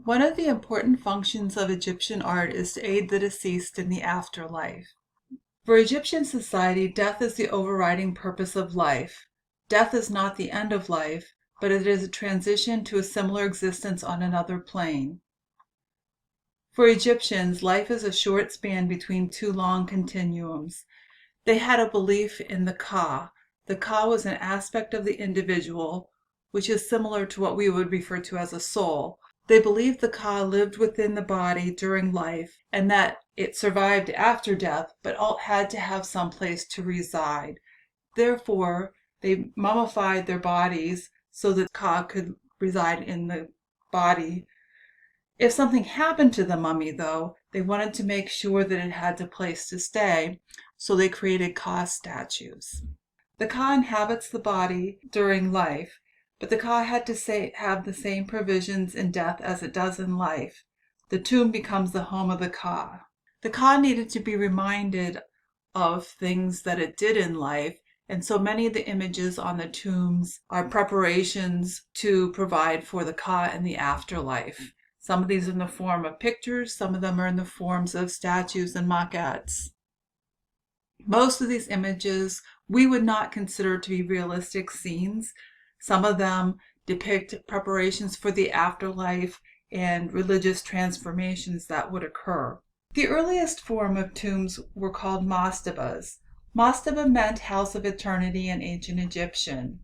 One of the important functions of Egyptian art is to aid the deceased in the afterlife. For Egyptian society, death is the overriding purpose of life. Death is not the end of life, but it is a transition to a similar existence on another plane. For Egyptians, life is a short span between two long continuums. They had a belief in the Ka. The Ka was an aspect of the individual, which is similar to what we would refer to as a soul. They believed the Ka lived within the body during life and that it survived after death, but had to have some place to reside. Therefore, they mummified their bodies so that Ka could reside in the body. If something happened to the mummy, though, they wanted to make sure that it had a place to stay, so they created KaStatues. The Ka inhabits the body during life, but the Ka had to have the same provisions in death as it does in life. The tomb becomes the home of the Ka. The Ka needed to be reminded of things that it did in life, and so many of the images on the tombs are preparations to provide for the Ka in the afterlife. Some of these are in the form of pictures, some of them are in the forms of statues and maquettes. Most of these images we would not consider to be realistic scenes. Some of them depict preparations for the afterlife and religious transformations that would occur. The earliest form of tombs were called mastabas. Mastaba meant house of eternity in ancient Egyptian.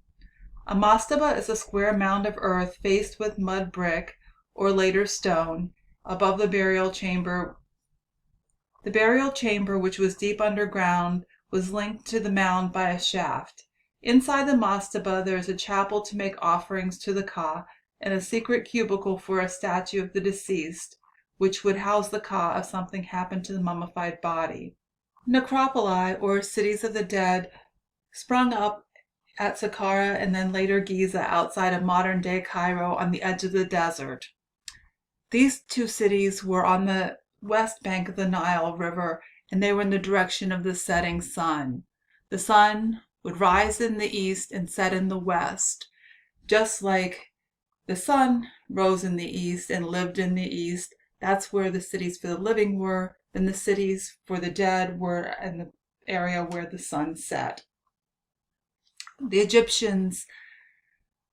A mastaba is a square mound of earth faced with mud brick or later stone above the burial chamber. The burial chamber, which was deep underground, was linked to the mound by a shaft. Inside the mastaba there is a chapel to make offerings to the Ka and a secret cubicle for a statue of the deceased, which would house the Ka if something happened to the mummified body. Necropoli, or cities of the dead, sprung up at Saqqara and then later Giza outside of modern-day Cairo on the edge of the desert. These two cities were on the west bank of the Nile River, and they were in the direction of the setting sun. The sun would rise in the east and set in the west. Just like the sun rose in the east and lived in the east, that's where the cities for the living were. Then the cities for the dead were in the area where the sun set. The Egyptians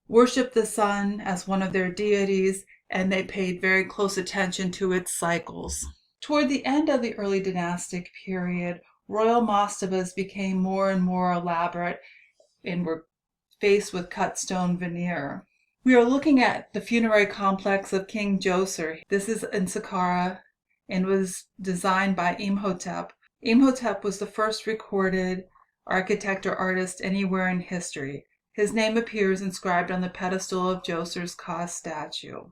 worshipped the sun as one of their deities, and they paid very close attention to its cycles. Toward the end of the early dynastic period, royal mastabas became more and more elaborate and were faced with cut stone veneer. We are looking at the funerary complex of King Djoser. This is in Saqqara and was designed by Imhotep. Imhotep was the first recorded architect or artist anywhere in history. His name appears inscribed on the pedestal of Djoser's Ka statue.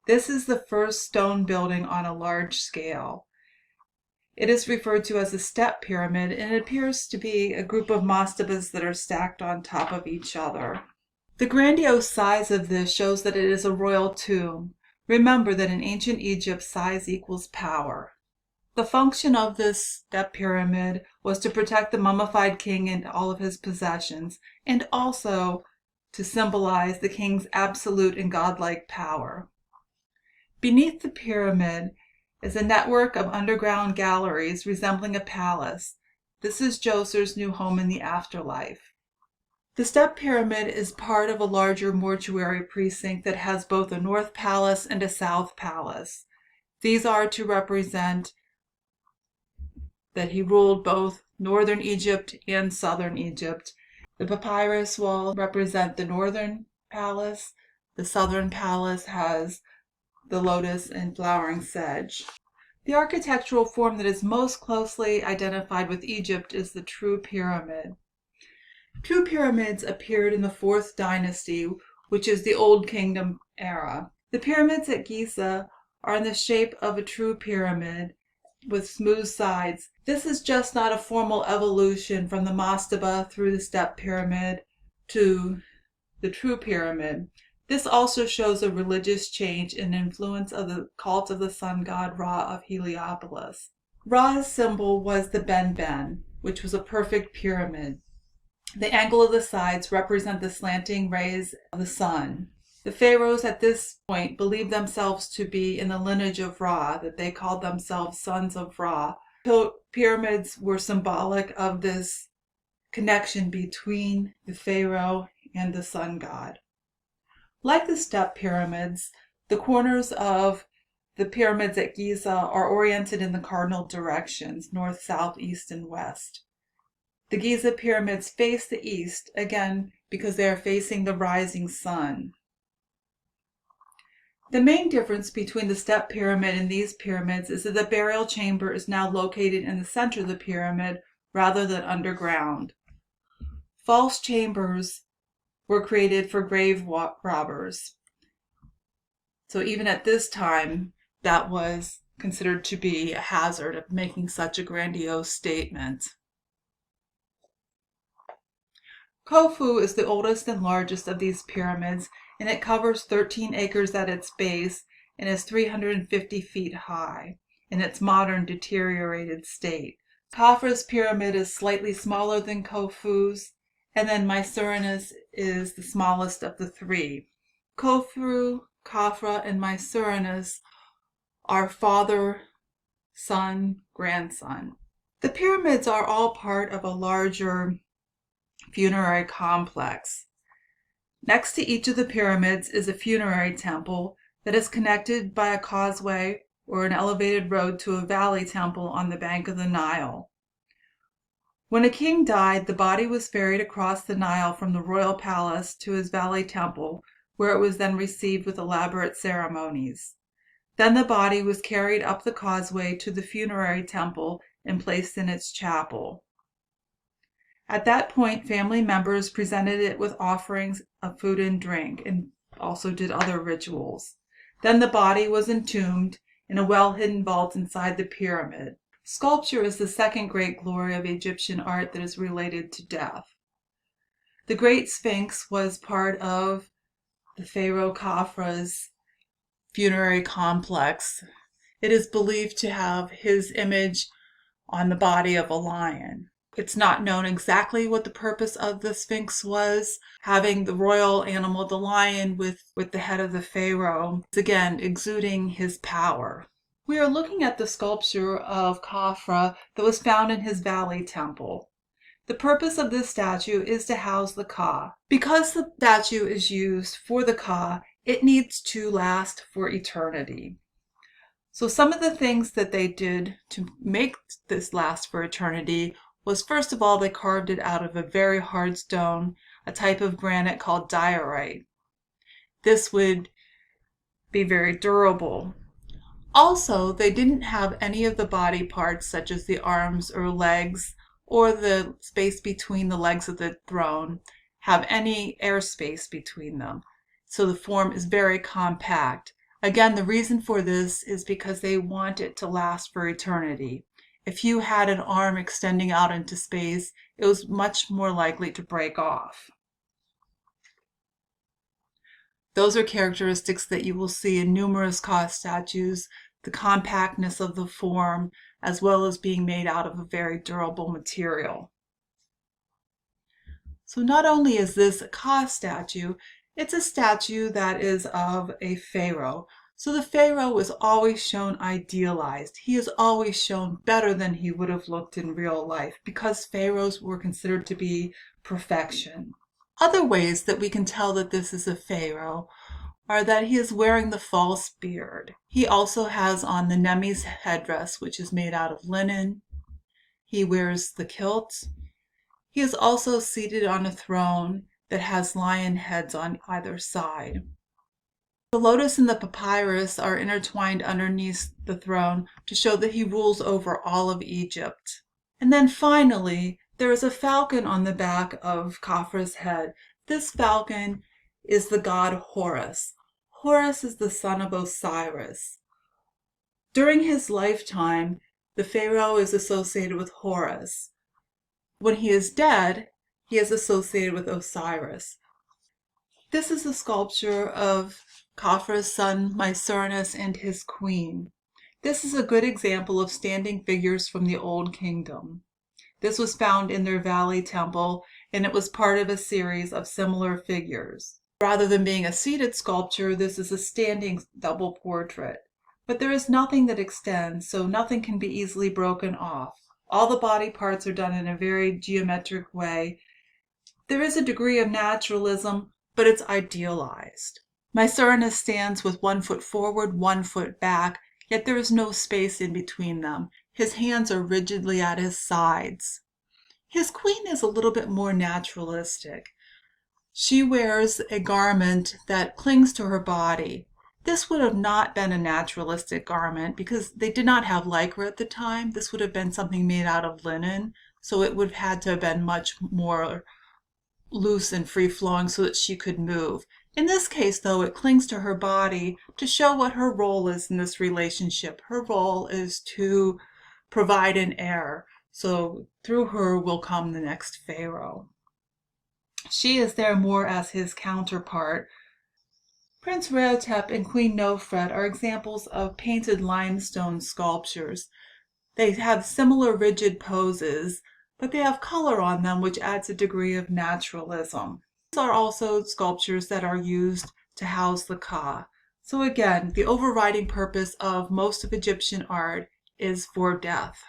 This is the first stone building on a large scale. It is referred to as a step pyramid, and it appears to be a group of mastabas that are stacked on top of each other. The grandiose size of this shows that it is a royal tomb. Remember that in ancient Egypt, size equals power. The function of this step pyramid was to protect the mummified king and all of his possessions, and also to symbolize the king's absolute and godlike power. Beneath the pyramid is a network of underground galleries resembling a palace. This is Djoser's new home in the afterlife. The step pyramid is part of a larger mortuary precinct that has both a north palace and a south palace. These are to represent that he ruled both northern Egypt and southern Egypt. The papyrus walls represent the northern palace. The southern palace has the lotus and flowering sedge. The architectural form that is most closely identified with Egypt is the true pyramid. True pyramids appeared in the 4th dynasty, which is the Old Kingdom era. The pyramids at Giza are in the shape of a true pyramid with smooth sides. This is just not a formal evolution from the mastaba through the step pyramid to the true pyramid. This also shows a religious change and influence of the cult of the sun god Ra of Heliopolis. Ra's symbol was the benben, which was a perfect pyramid. The angle of the sides represent the slanting rays of the sun. The pharaohs at this point believed themselves to be in the lineage of Ra, that they called themselves sons of Ra. Pyramids were symbolic of this connection between the pharaoh and the sun god. Like the step pyramids, the corners of the pyramids at Giza are oriented in the cardinal directions, north, south, east, and west. The Giza pyramids face the east, again because they are facing the rising sun. The main difference between the step pyramid and these pyramids is that the burial chamber is now located in the center of the pyramid rather than underground. False chambers were created for grave robbers. So even at this time, that was considered to be a hazard of making such a grandiose statement. Khufu is the oldest and largest of these pyramids, and it covers 13 acres at its base and is 350 feet high in its modern deteriorated state. Khafra's pyramid is slightly smaller than Khufu's, and then Mycerinus is the smallest of the three. Khufu, Khafra, and Mycerinus are father, son, grandson. The pyramids are all part of a larger funerary complex. Next to each of the pyramids is a funerary temple that is connected by a causeway or an elevated road to a valley temple on the bank of the Nile. When a king died, the body was ferried across the Nile from the royal palace to his valley temple, where it was then received with elaborate ceremonies. Then the body was carried up the causeway to the funerary temple and placed in its chapel. At that point, family members presented it with offerings of food and drink, and also did other rituals. Then the body was entombed in a well-hidden vault inside the pyramid. Sculpture is the second great glory of Egyptian art that is related to death. The Great Sphinx was part of the Pharaoh Khafra's funerary complex. It is believed to have his image on the body of a lion. It's not known exactly what the purpose of the Sphinx was, having the royal animal, the lion, with the head of the pharaoh, again exuding his power. We are looking at the sculpture of Khafra that was found in his valley temple. The purpose of this statue is to house the Ka. Because the statue is used for the Ka, it needs to last for eternity. So some of the things that they did to make this last for eternity was, first of all, they carved it out of a very hard stone, a type of granite called diorite. This would be very durable. Also, they didn't have any of the body parts, such as the arms or legs, or the space between the legs of the throne, have any airspace between them. So the form is very compact. Again, the reason for this is because they want it to last for eternity. If you had an arm extending out into space, it was much more likely to break off. Those are characteristics that you will see in numerous Ka statues, the compactness of the form, as well as being made out of a very durable material. So not only is this a Ka statue, it's a statue that is of a pharaoh. So the pharaoh is always shown idealized. He is always shown better than he would have looked in real life, because pharaohs were considered to be perfection. Other ways that we can tell that this is a pharaoh are that he is wearing the false beard. He also has on the Nemi's headdress, which is made out of linen. He wears the kilt. He is also seated on a throne that has lion heads on either side. The lotus and the papyrus are intertwined underneath the throne to show that he rules over all of Egypt. And then finally, there is a falcon on the back of Khafra's head. This falcon is the god Horus. Horus is the son of Osiris. During his lifetime, the pharaoh is associated with Horus. When he is dead, he is associated with Osiris. This is a sculpture of Khafra's son Mycerinus and his queen. This is a good example of standing figures from the Old Kingdom. This was found in their valley temple, and it was part of a series of similar figures. Rather than being a seated sculpture, this is a standing double portrait. But there is nothing that extends, so nothing can be easily broken off. All the body parts are done in a very geometric way. There is a degree of naturalism, but it's idealized. Mycerinus stands with 1 foot forward, 1 foot back, yet there is no space in between them. His hands are rigidly at his sides. His queen is a little bit more naturalistic. She wears a garment that clings to her body. This would have not been a naturalistic garment because they did not have lycra at the time. This would have been something made out of linen, so it would have had to have been much more loose and free-flowing so that she could move. In this case, though, it clings to her body to show what her role is in this relationship. Her role is to provide an heir, so through her will come the next pharaoh. She is there more as his counterpart. Prince Rahotep and Queen Nofret are examples of painted limestone sculptures. They have similar rigid poses, but they have color on them, which adds a degree of naturalism. These are also sculptures that are used to house the Ka. So again, the overriding purpose of most of Egyptian art is for death.